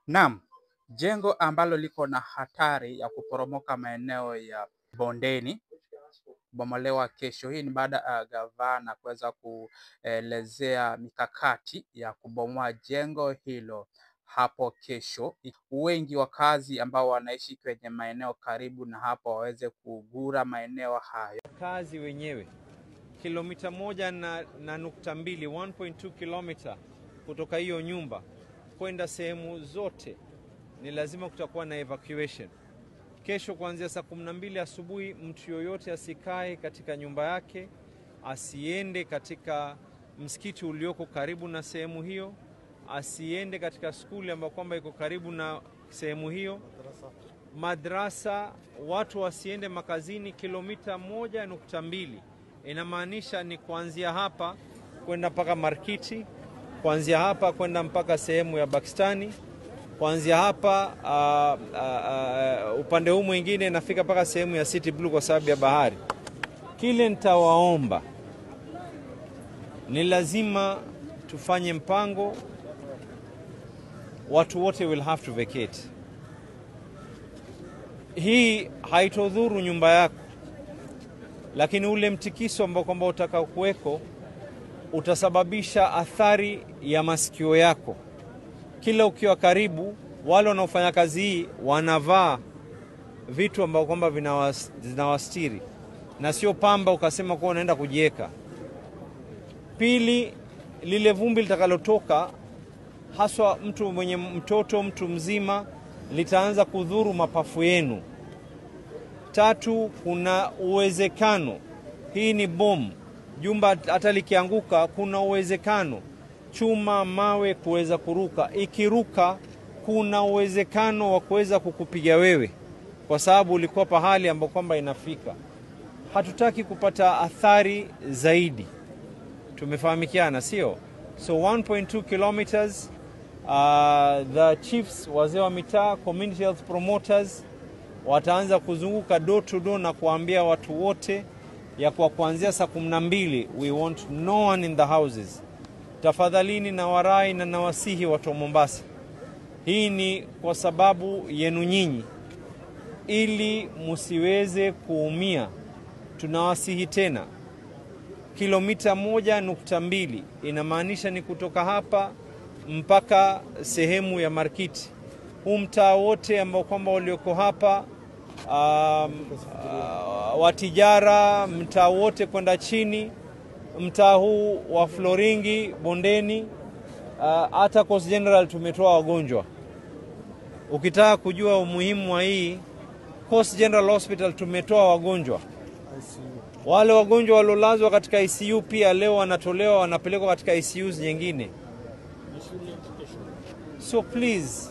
Naam, jengo ambalo liko na hatari ya kuporomoka maeneo ya bondeni kubomolewa kesho. Hii ni baada ya gavana kuweza kuelezea mikakati ya kubomoa jengo hilo hapo kesho. Wengi wakazi ambao wanaishi kwenye maeneo karibu na hapo waweze kugura maeneo hayo. Kazi wenyewe kilomita 1.2 1.2 kilomita kutoka hiyo nyumba kwenda sehemu zote ni lazima kutakuwa na evacuation. Kesho kuanzia saa 12 asubuhi mtu yoyote asikae katika nyumba yake, asiende katika msikiti ulioko karibu na sehemu hiyo, asiende katika skuli ambayo kwamba iko karibu na sehemu hiyo. Madrasa, watu wasiende makazini. Kilomita 1.2 inamaanisha ni kuanzia hapa kwenda mpaka Markiti, kuanzia hapa kwenda mpaka sehemu ya Pakistani, kuanzia hapa upande huu mwingine inafika mpaka sehemu ya City Blue kwa sababu ya bahari. Kile nitawaomba ni lazima tufanye mpango, watu wote will have to vacate. Hii haitodhuru nyumba yako, lakini ule mtikiso ambao kwamba utakao kuweko utasababisha athari ya masikio yako. Kila ukiwa karibu, wale wanaofanya kazi hii wanavaa vitu ambao kwamba vinawastiri na sio pamba ukasema kwa unaenda kujieka. Pili, lile vumbi litakalotoka, haswa mtu mwenye mtoto, mtu mzima, litaanza kudhuru mapafu yenu. Tatu, kuna uwezekano, hii ni bomu, jumba hata likianguka kuna uwezekano chuma, mawe kuweza kuruka. Ikiruka kuna uwezekano wa kuweza kukupiga wewe kwa sababu ulikuwa pahali ambapo kwamba inafika. Hatutaki kupata athari zaidi. Tumefahamikiana, sio? So 1.2 kilometers, the chiefs, wazee wa mitaa, community health promoters wataanza kuzunguka door to door na kuambia watu wote ya kwa kuanzia saa 12 we want no one in the houses. Tafadhalini na warai na nawasihi watu wa Mombasa, hii ni kwa sababu yenu nyinyi, ili musiweze kuumia. Tunawasihi tena, kilomita 1.2 inamaanisha ni kutoka hapa mpaka sehemu ya Markiti. Huu mtaa wote ambao kwamba walioko hapa, watijara, mtaa wote kwenda chini, mtaa huu wa Floringi, Bondeni, hata Coast General tumetoa wagonjwa. Ukitaka kujua umuhimu wa hii, Coast General Hospital tumetoa wagonjwa. Wale wagonjwa walolazwa katika ICU pia leo wanatolewa, wanapelekwa katika ICUs nyingine. So please,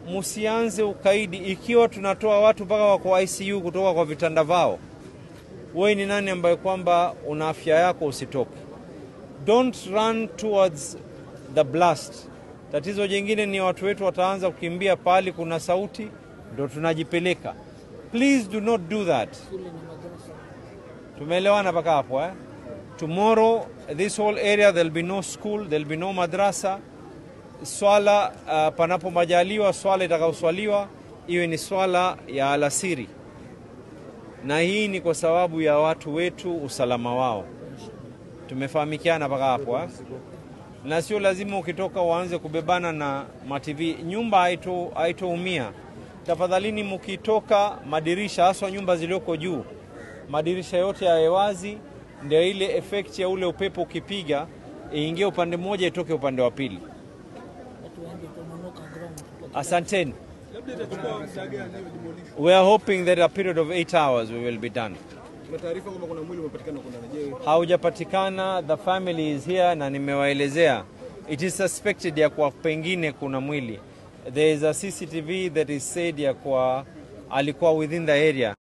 musianze ukaidi. Ikiwa tunatoa watu mpaka wako ICU kutoka kwa vitanda vao, wewe ni nani ambaye kwamba una afya yako usitoke? Don't run towards the blast. Tatizo jingine ni watu wetu wataanza kukimbia pali kuna sauti, ndio tunajipeleka. Please do not do that. Tumeelewana mpaka hapo, eh? Tomorrow this whole area there'll be no school, there'll be no madrasa. Swala panapo majaliwa, swala itakaoswaliwa iwe ni swala ya alasiri, na hii ni kwa sababu ya watu wetu, usalama wao. Tumefahamikiana mpaka hapo, eh? Na sio lazima ukitoka uanze kubebana na ma-TV. Nyumba haitoumia. Tafadhalini mkitoka, madirisha, haswa nyumba zilioko juu, madirisha yote yawe wazi, ndio ile effect ya ule upepo ukipiga iingie upande mmoja itoke upande wa pili. Asanteni. We are hoping that a period of 8 hours we will be done. Haujapatikana, the family is here na nimewaelezea. It is suspected ya kwa pengine kuna mwili. There is a CCTV that is said ya kwa alikuwa within the area.